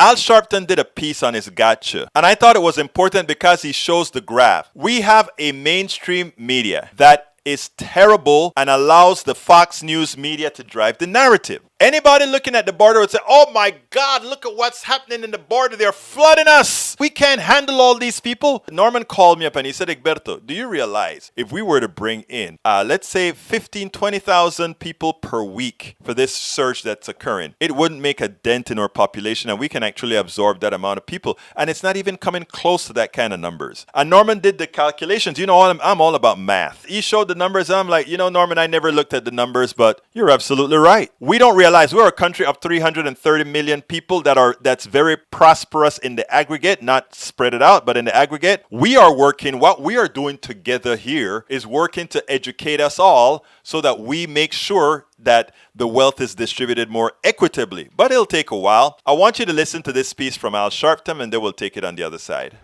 Al Sharpton did a piece on his gotcha, and I thought it was important because he shows the graph. We have a mainstream media that is terrible and allows the Fox News media to drive the narrative. Anybody looking at the border would say, oh my God, look at what's happening in the border. They're flooding us. We can't handle all these people. Norman called me up and he said, Egberto, do you realize if we were to bring in, let's say 15, 20,000 people per week for this surge that's occurring, it wouldn't make a dent in our population and we can actually absorb that amount of people. And it's not even coming close to that kind of numbers. And Norman did the calculations. You know, I'm all about math. He showed the numbers. And I'm like, you know, Norman, I never looked at the numbers, but you're absolutely right. We don't realize we're a country of 330 million people that's very prosperous in the aggregate, not spread it out, but in the aggregate. We are working, what we are doing together here is working to educate us all so that we make sure that the wealth is distributed more equitably. But it'll take a while. I want you to listen to this piece from Al Sharpton and then we'll take it on the other side.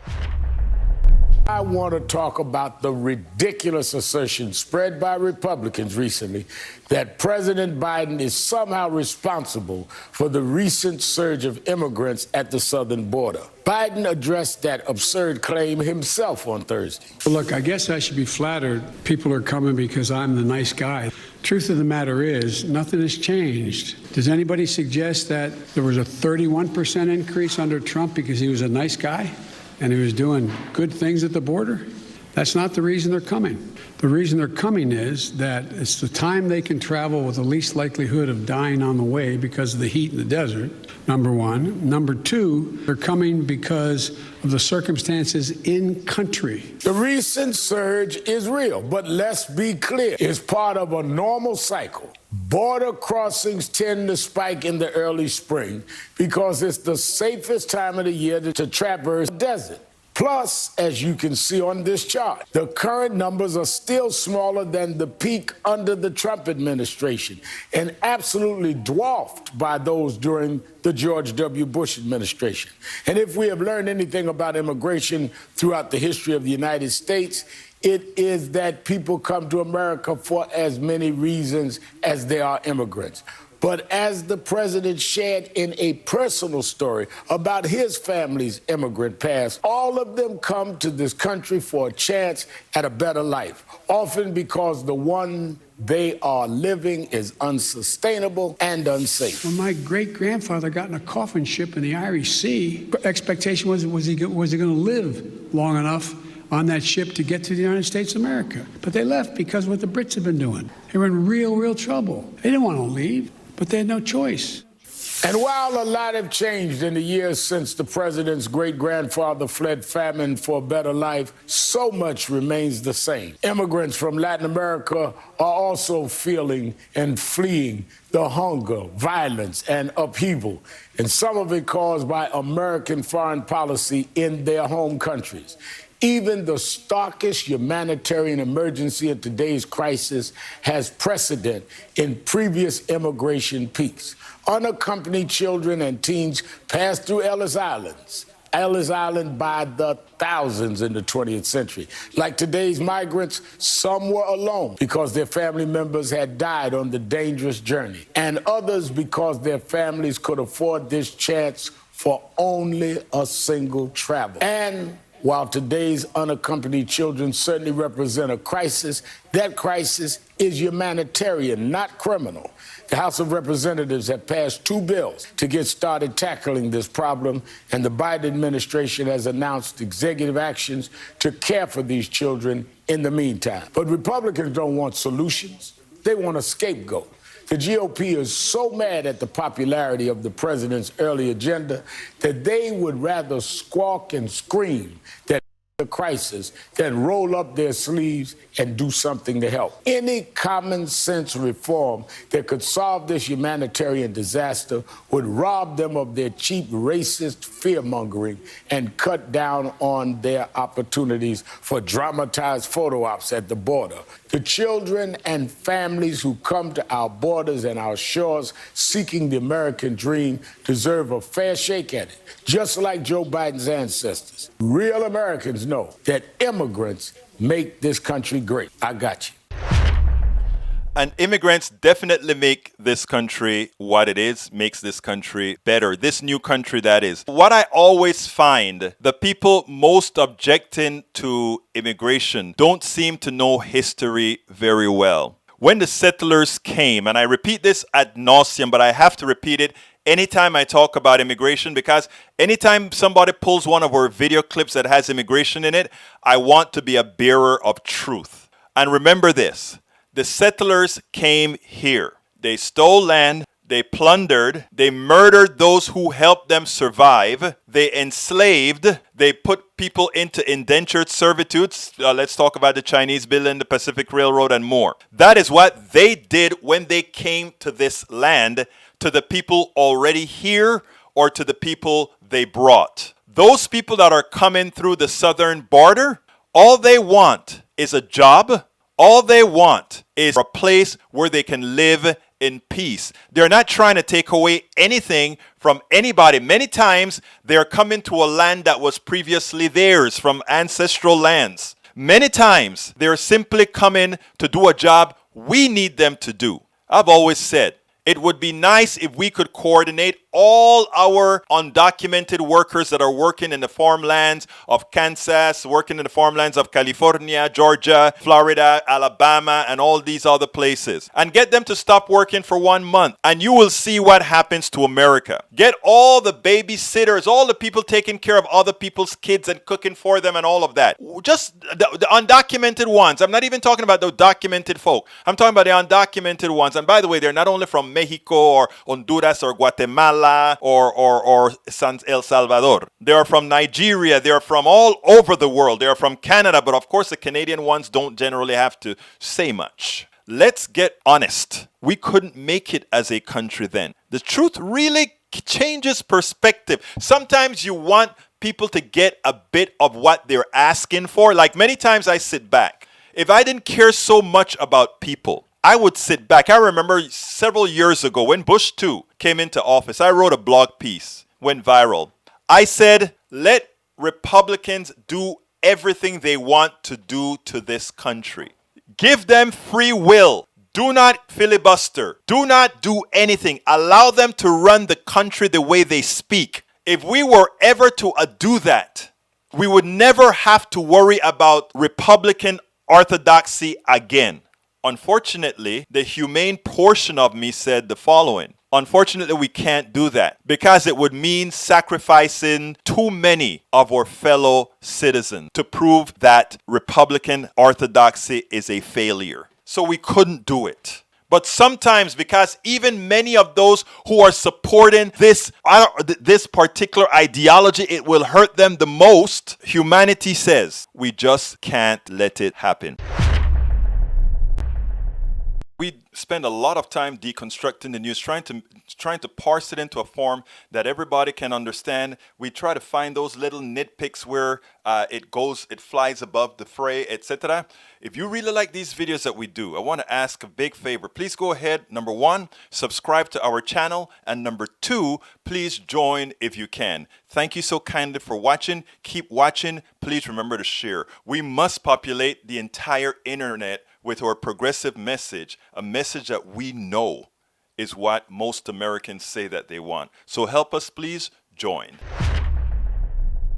I want to talk about the ridiculous assertion spread by Republicans recently that President Biden is somehow responsible for the recent surge of immigrants at the southern border. Biden addressed that absurd claim himself on Thursday. Look, I guess I should be flattered. People are coming because I'm the nice guy. Truth of the matter is, nothing has changed. Does anybody suggest that there was a 31% increase under Trump because he was a nice guy? And he was doing good things at the border? That's not the reason they're coming. The reason they're coming is that it's the time they can travel with the least likelihood of dying on the way because of the heat in the desert, number one. Number two, they're coming because of the circumstances in country. The recent surge is real, but let's be clear, it's part of a normal cycle. Border crossings tend to spike in the early spring because it's the safest time of the year to traverse the desert. Plus, as you can see on this chart, the current numbers are still smaller than the peak under the Trump administration and absolutely dwarfed by those during the George W. Bush administration. And if we have learned anything about immigration throughout the history of the United States, it is that people come to America for as many reasons as there are immigrants. But as the president shared in a personal story about his family's immigrant past, all of them come to this country for a chance at a better life, often because the one they are living is unsustainable and unsafe. When my great-grandfather got in a coffin ship in the Irish Sea, expectation was he going to live long enough on that ship to get to the United States of America. But they left because of what the Brits have been doing. They were in real trouble. They didn't want to leave, but they had no choice. And while a lot have changed in the years since the president's great-grandfather fled famine for a better life, so much remains the same. Immigrants from Latin America are also feeling and fleeing the hunger, violence, and upheaval, and some of it caused by American foreign policy in their home countries. Even the starkest humanitarian emergency in today's crisis has precedent in previous immigration peaks. Unaccompanied children and teens pass through Ellis Island by the thousands in the 20th century. Like today's migrants, some were alone because their family members had died on the dangerous journey, and others because their families could afford this chance for only a single travel. And while today's unaccompanied children certainly represent a crisis, that crisis is humanitarian, not criminal. The House of Representatives have passed 2 bills to get started tackling this problem, and the Biden administration has announced executive actions to care for these children in the meantime. But Republicans don't want solutions. They want a scapegoat. The GOP is so mad at the popularity of the president's early agenda that they would rather squawk and scream that the crisis than roll up their sleeves and do something to help. Any common sense reform that could solve this humanitarian disaster would rob them of their cheap racist fear-mongering and cut down on their opportunities for dramatized photo ops at the border. The children and families who come to our borders and our shores seeking the American dream deserve a fair shake at it, just like Joe Biden's ancestors. Real Americans know that immigrants make this country great. I got you. And immigrants definitely make this country what it is, makes this country better. This new country, that is. What I always find, the people most objecting to immigration don't seem to know history very well. When the settlers came, and I repeat this ad nauseum, but I have to repeat it anytime I talk about immigration, because anytime somebody pulls one of our video clips that has immigration in it, I want to be a bearer of truth. And remember this. The settlers came here. They stole land, they plundered, they murdered those who helped them survive, they enslaved, they put people into indentured servitudes. Let's talk about the Chinese building, the Pacific Railroad, and more. That is what they did when they came to this land, to the people already here or to the people they brought. Those people that are coming through the southern border, all they want is a job. All they want is a place where they can live in peace. They're not trying to take away anything from anybody. Many times they're coming to a land that was previously theirs, from ancestral lands. Many times they're simply coming to do a job we need them to do. I've always said, it would be nice if we could coordinate all our undocumented workers that are working in the farmlands of Kansas, working in the farmlands of California, Georgia, Florida, Alabama, and all these other places, and get them to stop working for 1 month, and you will see what happens to America. Get all the babysitters, all the people taking care of other people's kids and cooking for them and all of that. Just the undocumented ones. I'm not even talking about the documented folk. I'm talking about the undocumented ones. And by the way, they're not only from Mexico or Honduras or Guatemala or El Salvador. They are from Nigeria. They are from all over the world. They are from Canada. But of course, the Canadian ones don't generally have to say much. Let's get honest. We couldn't make it as a country then. The truth really changes perspective. Sometimes you want people to get a bit of what they're asking for. Like many times I sit back. If I didn't care so much about people, I would sit back. I remember several years ago when Bush 2 came into office, I wrote a blog piece, went viral. I said, let Republicans do everything they want to do to this country. Give them free will. Do not filibuster. Do not do anything. Allow them to run the country the way they speak. If we were ever to do that, we would never have to worry about Republican orthodoxy again. Unfortunately, the humane portion of me said the following. Unfortunately, we can't do that because it would mean sacrificing too many of our fellow citizens to prove that Republican orthodoxy is a failure. So we couldn't do it. But sometimes, because even many of those who are supporting this particular ideology, it will hurt them the most, humanity says, we just can't let it happen. We spend a lot of time deconstructing the news, trying to parse it into a form that everybody can understand. We try to find those little nitpicks where it flies above the fray, etc. If you really like these videos that we do, I want to ask a big favor. Please go ahead. Number 1, subscribe to our channel. And number 2, please join if you can. Thank you so kindly for watching. Keep watching. Please remember to share. We must populate the entire internet with our progressive message, a message that we know is what most Americans say that they want. So help us, please join.